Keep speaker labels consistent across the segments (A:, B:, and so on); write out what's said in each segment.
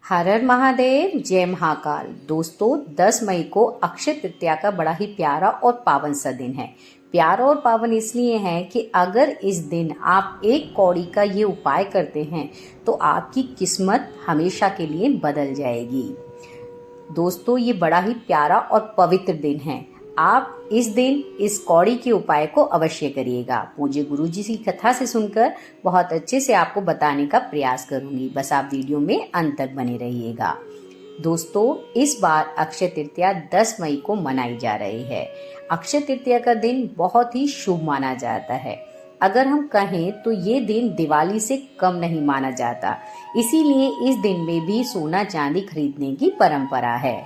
A: हर हर महादेव, जय महाकाल। दोस्तों 10 मई को अक्षय तृतीया का बड़ा ही प्यारा और पावन सा दिन है। प्यारा और पावन इसलिए है कि अगर इस दिन आप एक कौड़ी का ये उपाय करते हैं तो आपकी किस्मत हमेशा के लिए बदल जाएगी। दोस्तों ये बड़ा ही प्यारा और पवित्र दिन है। आप इस दिन इस कौड़ी के उपाय को अवश्य करिएगा। पूज्य गुरु जी की कथा से सुनकर बहुत अच्छे से आपको बताने का प्रयास करूंगी। बस आप वीडियो में अंत तक बने रहिएगा। दोस्तों इस बार अक्षय तृतीया 10 मई को मनाई जा रही है। अक्षय तृतीया का दिन बहुत ही शुभ माना जाता है। अगर हम कहें तो ये दिन दिवाली से कम नहीं माना जाता, इसीलिए इस दिन में भी सोना चांदी खरीदने की परंपरा है।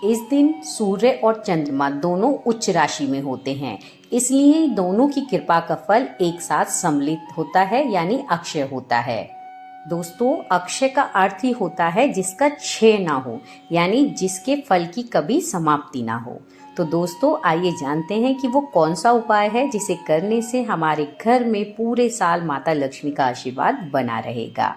A: इस दिन सूर्य और चंद्रमा दोनों उच्च राशि में होते हैं, इसलिए दोनों की कृपा का फल एक साथ सम्मिलित होता है, यानी अक्षय होता है। दोस्तों अक्षय का अर्थ ही होता है जिसका क्षय ना हो, यानी जिसके फल की कभी समाप्ति ना हो। तो दोस्तों आइए जानते हैं कि वो कौन सा उपाय है जिसे करने से हमारे घर में पूरे साल माता लक्ष्मी का आशीर्वाद बना रहेगा।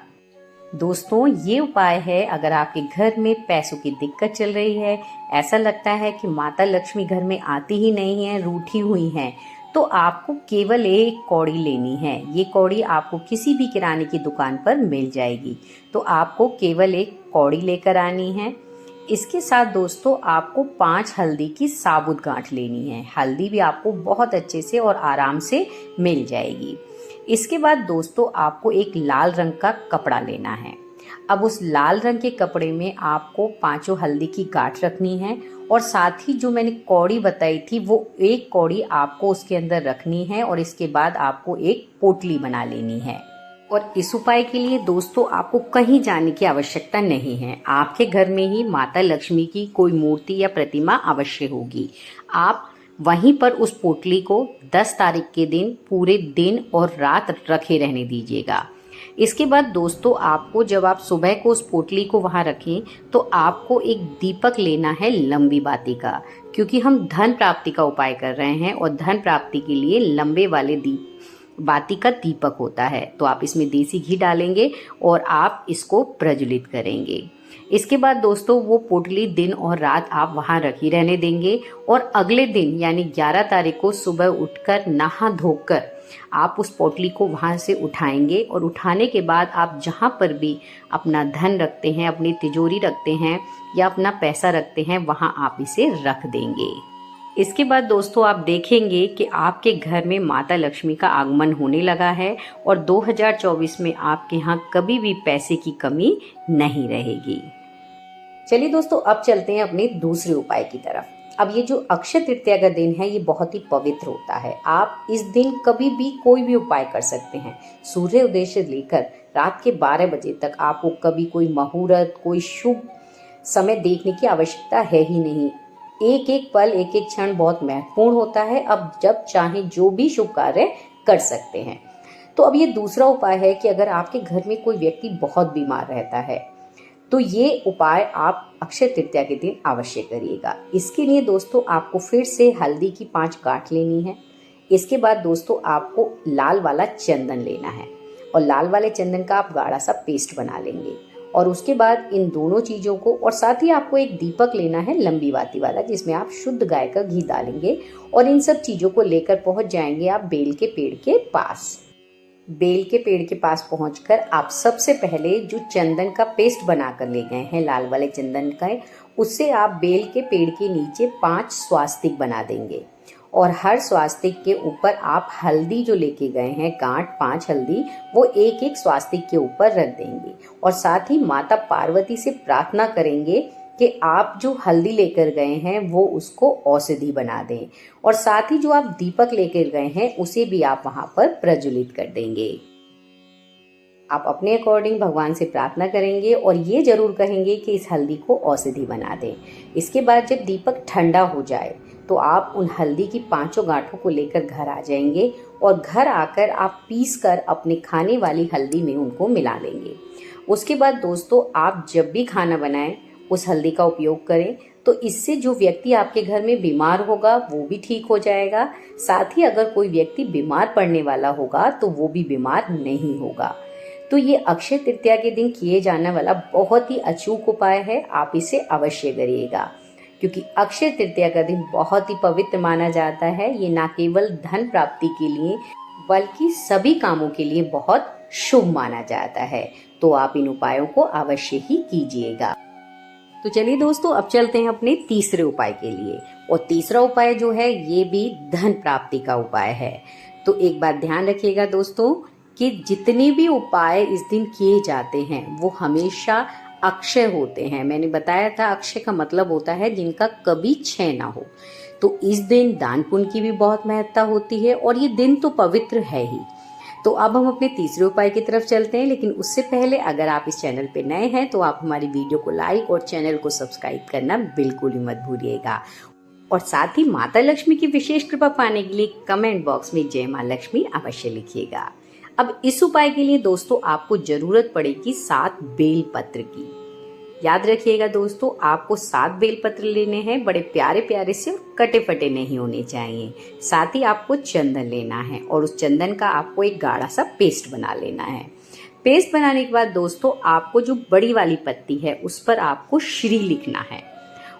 A: दोस्तों ये उपाय है, अगर आपके घर में पैसों की दिक्कत चल रही है, ऐसा लगता है कि माता लक्ष्मी घर में आती ही नहीं है, रूठी हुई हैं, तो आपको केवल एक कौड़ी लेनी है। ये कौड़ी आपको किसी भी किराने की दुकान पर मिल जाएगी। तो आपको केवल एक कौड़ी लेकर आनी है। इसके साथ दोस्तों आपको 5 हल्दी की साबुत गांठ लेनी है। हल्दी भी आपको बहुत अच्छे से और आराम से मिल जाएगी। इसके बाद दोस्तों आपको एक लाल रंग का कपड़ा लेना है। अब उस लाल रंग के कपड़े में आपको 5 हल्दी की गांठ रखनी है और साथ ही जो मैंने कौड़ी बताई थी वो एक कौड़ी आपको उसके अंदर रखनी है और इसके बाद आपको एक पोटली बना लेनी है। और इस उपाय के लिए दोस्तों आपको कहीं जाने की आवश्यकता नहीं है। आपके घर में ही माता लक्ष्मी की कोई मूर्ति या प्रतिमा अवश्य होगी। आप वहीं पर उस पोटली को 10 तारीख के दिन पूरे दिन और रात रखे रहने दीजिएगा। इसके बाद दोस्तों आपको जब आप सुबह को उस पोटली को वहां रखें तो आपको एक दीपक लेना है, लंबी बाती का, क्योंकि हम धन प्राप्ति का उपाय कर रहे हैं और धन प्राप्ति के लिए लंबे वाले बाती का दीपक होता है। तो आप इसमें देसी घी डालेंगे और आप इसको प्रज्वलित करेंगे। इसके बाद दोस्तों वो पोटली दिन और रात आप वहां रखी रहने देंगे और अगले दिन यानी 11 तारीख को सुबह उठकर नहा धोकर आप उस पोटली को वहां से उठाएंगे और उठाने के बाद आप जहां पर भी अपना धन रखते हैं, अपनी तिजोरी रखते हैं या अपना पैसा रखते हैं, वहां आप इसे रख देंगे। इसके बाद दोस्तों आप देखेंगे कि आपके घर में माता लक्ष्मी का आगमन होने लगा है और 2024 में आपके यहाँ कभी भी पैसे की कमी नहीं रहेगी। चलिए दोस्तों अब चलते हैं अपने दूसरे उपाय की तरफ। अब ये जो अक्षय तृतीया का दिन है ये बहुत ही पवित्र होता है। आप इस दिन कभी भी कोई भी उपाय कर सकते हैं। सूर्य उदय से लेकर रात के 12 बजे तक आपको कभी कोई मुहूर्त, कोई शुभ समय देखने की आवश्यकता है ही नहीं। एक एक पल, एक एक क्षण बहुत महत्वपूर्ण होता है। अब जब चाहे जो भी शुभ कार्य कर सकते हैं। तो अब ये दूसरा उपाय है कि अगर आपके घर में कोई व्यक्ति बहुत बीमार रहता है तो ये उपाय आप अक्षय तृतीया के दिन अवश्य करिएगा। इसके लिए दोस्तों आपको फिर से हल्दी की 5 गांठ लेनी है। इसके बाद दोस्तों आपको लाल वाला चंदन लेना है और लाल वाले चंदन का आप गाढ़ा सा पेस्ट बना लेंगे और उसके बाद इन दोनों चीज़ों को, और साथ ही आपको एक दीपक लेना है लंबी बाती वाला, जिसमें आप शुद्ध गाय का घी डालेंगे और इन सब चीज़ों को लेकर पहुंच जाएंगे आप बेल के पेड़ के पास। बेल के पेड़ के पास पहुंचकर आप सबसे पहले जो चंदन का पेस्ट बनाकर ले गए हैं, लाल वाले चंदन का, उससे आप बेल के पेड़ के नीचे 5 स्वास्तिक बना देंगे और हर स्वास्तिक के ऊपर आप हल्दी जो लेके गए हैं गांठ 5 हल्दी, वो एक एक स्वास्तिक के ऊपर रख देंगे और साथ ही माता पार्वती से प्रार्थना करेंगे कि आप जो हल्दी लेकर गए हैं वो उसको औषधि बना दें और साथ ही जो आप दीपक लेकर गए हैं उसे भी आप वहां पर प्रज्वलित कर देंगे। आप अपने अकॉर्डिंग भगवान से प्रार्थना करेंगे और ये जरूर कहेंगे कि इस हल्दी को औषधि बना दें। इसके बाद जब दीपक ठंडा हो जाए तो आप उन हल्दी की 5 गांठों को लेकर घर आ जाएंगे और घर आकर आप पीस कर अपने खाने वाली हल्दी में उनको मिला लेंगे। उसके बाद दोस्तों आप जब भी खाना बनाएं उस हल्दी का उपयोग करें, तो इससे जो व्यक्ति आपके घर में बीमार होगा वो भी ठीक हो जाएगा। साथ ही अगर कोई व्यक्ति बीमार पड़ने वाला होगा तो वो भी बीमार नहीं होगा। तो ये अक्षय तृतीया के दिन किए जाने वाला बहुत ही अचूक उपाय है, आप इसे अवश्य करिएगा, क्योंकि अक्षय तृतीया का दिन बहुत ही पवित्र माना जाता है। ये ना केवल धन प्राप्ति के लिए बल्कि सभी कामों के लिए बहुत शुभ माना जाता है। तो आप इन उपायों को अवश्य ही कीजिएगा। तो चलिए दोस्तों, अब चलते हैं अपने तीसरे उपाय के लिए। और तीसरा उपाय जो है ये भी धन प्राप्ति का उपाय है। तो एक बात ध्यान रखिएगा दोस्तों कि जितने भी उपाय इस दिन किए जाते हैं वो हमेशा अक्षय होते हैं। मैंने बताया था अक्षय का मतलब होता है जिनका कभी क्षय ना हो। तो इस दिन दान पुण्य की भी बहुत महत्ता होती है और ये दिन तो पवित्र है ही। तो अब हम अपने तीसरे उपाय की तरफ चलते हैं, लेकिन उससे पहले अगर आप इस चैनल पे नए हैं तो आप हमारी वीडियो को लाइक और चैनल को सब्सक्राइब करना बिल्कुल ही मत भूलिएगा। और साथ ही माता लक्ष्मी की विशेष कृपा पाने के लिए कमेंट बॉक्स में जय मां लक्ष्मी अवश्य लिखिएगा। अब इस उपाय के लिए दोस्तों आपको जरूरत पड़ेगी 7 बेल पत्र की। याद रखिएगा दोस्तों, आपको 7 बेल पत्र लेने हैं, बड़े प्यारे प्यारे से, कटे फटे नहीं होने चाहिए। साथ ही आपको चंदन लेना है और उस चंदन का आपको एक गाढ़ा सा पेस्ट बना लेना है। पेस्ट बनाने के बाद दोस्तों आपको जो बड़ी वाली पत्ती है उस पर आपको श्री लिखना है।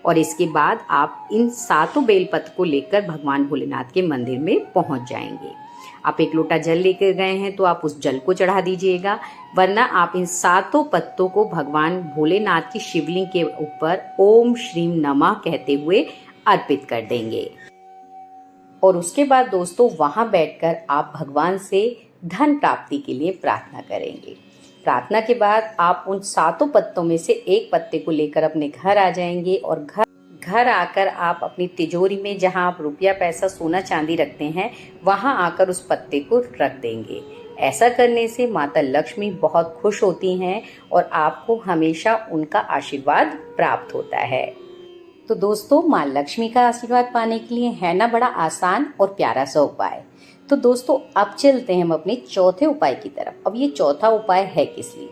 A: और इसके बाद आप इन 7 बेलपत्र को लेकर भगवान भोलेनाथ के मंदिर में पहुंच जाएंगे। आप एक लोटा जल लेकर गए हैं तो आप उस जल को चढ़ा दीजिएगा, वरना आप इन 7 पत्तों को भगवान भोलेनाथ की शिवलिंग के ऊपर ओम श्रीम नमः कहते हुए अर्पित कर देंगे। और उसके बाद दोस्तों वहां बैठकर आप भगवान से धन प्राप्ति के लिए प्रार्थना करेंगे। प्रार्थना के बाद आप उन 7 पत्तों में से एक पत्ते को लेकर अपने घर आ जाएंगे और घर आकर आप अपनी तिजोरी में जहां आप रुपया पैसा सोना चांदी रखते हैं वहां आकर उस पत्ते को रख देंगे। ऐसा करने से माता लक्ष्मी बहुत खुश होती हैं और आपको हमेशा उनका आशीर्वाद प्राप्त होता है। तो दोस्तों माँ लक्ष्मी का आशीर्वाद पाने के लिए है ना बड़ा आसान और प्यारा सा उपाय। तो दोस्तों अब चलते हैं हम अपने चौथे उपाय की तरफ। अब ये चौथा उपाय है किस लिए?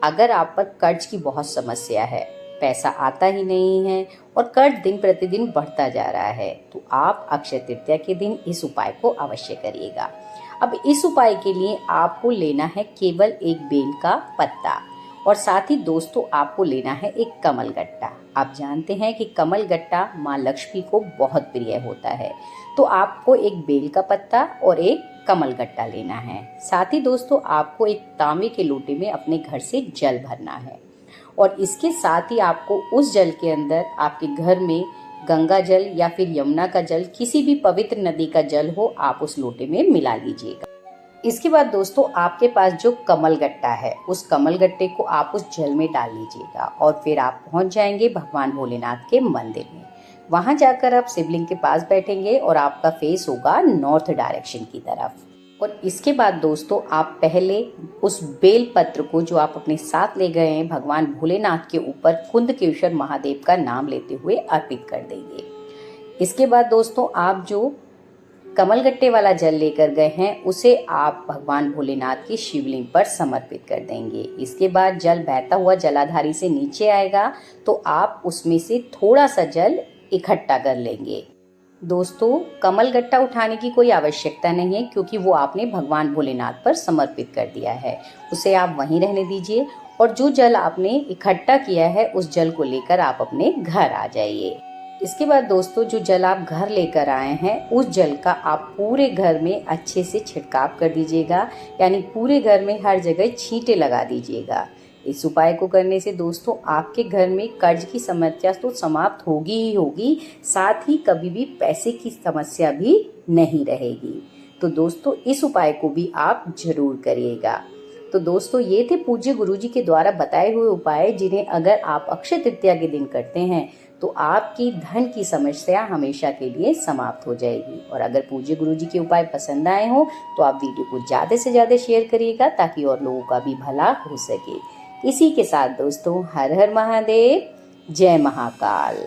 A: अगर आप पर कर्ज की बहुत समस्या है, पैसा आता ही नहीं है और कर्ज दिन प्रतिदिन बढ़ता जा रहा है, तो आप अक्षय तृतीया के दिन इस उपाय को अवश्य करिएगा। अब इस उपाय के लिए आपको लेना है केवल एक बेल का पत्ता और साथ ही दोस्तों आपको लेना है एक कमल गट्टा। आप जानते हैं कि कमल गट्टा माँ लक्ष्मी को बहुत प्रिय होता है, तो आपको एक बेल का पत्ता और एक कमल गट्टा लेना है। साथ ही दोस्तों आपको एक तांबे के लोटे में अपने घर से जल भरना है और इसके साथ ही आपको उस जल के अंदर आपके घर में गंगा जल या फिर यमुना का जल, किसी भी पवित्र नदी का जल हो, आप उस लोटे में मिला लीजिएगा। इसके बाद दोस्तों आपके पास जो कमल गट्टा है उस कमल गट्टे को आप उस जल में डाल लीजिएगा और फिर आप पहुंच जाएंगे भगवान भोलेनाथ के मंदिर में। वहां जाकर आप शिवलिंग के पास बैठेंगे और आपका फेस होगा नॉर्थ डायरेक्शन की तरफ। और इसके बाद दोस्तों आप पहले उस बेल पत्र को जो आप अपने साथ ले गए हैं भगवान भोलेनाथ के ऊपर कुंदकेश्वर महादेव का नाम लेते हुए अर्पित कर देंगे। इसके बाद दोस्तों आप जो कमलगट्टे वाला जल लेकर गए हैं उसे आप भगवान भोलेनाथ की शिवलिंग पर समर्पित कर देंगे। इसके बाद जल बहता हुआ जलाधारी से नीचे आएगा तो आप उसमें से थोड़ा सा जल इकट्ठा कर लेंगे। दोस्तों कमलगट्टा उठाने की कोई आवश्यकता नहीं है क्योंकि वो आपने भगवान भोलेनाथ पर समर्पित कर दिया है, उसे आप वहीं रहने दीजिए और जो जल आपने इकट्ठा किया है उस जल को लेकर आप अपने घर आ जाइए। इसके बाद दोस्तों जो जल आप घर लेकर आए हैं उस जल का आप पूरे घर में अच्छे से छिड़काव कर दीजिएगा, यानी पूरे घर में हर जगह छींटे लगा दीजिएगा। इस उपाय को करने से दोस्तों आपके घर में कर्ज की समस्या तो समाप्त होगी ही होगी, साथ ही कभी भी पैसे की समस्या भी नहीं रहेगी। तो दोस्तों इस उपाय को भी आप जरूर करिएगा। तो दोस्तों ये थे पूज्य गुरुजी के द्वारा बताए हुए उपाय, जिन्हें अगर आप अक्षय तृतीया के दिन करते हैं तो आपकी धन की समस्या हमेशा के लिए समाप्त हो जाएगी। और अगर पूज्य गुरुजी के उपाय पसंद आए हो तो आप वीडियो को ज़्यादा से ज़्यादा शेयर करिएगा ताकि और लोगों का भी भला हो सके। इसी के साथ दोस्तों हर हर महादेव, जय महाकाल।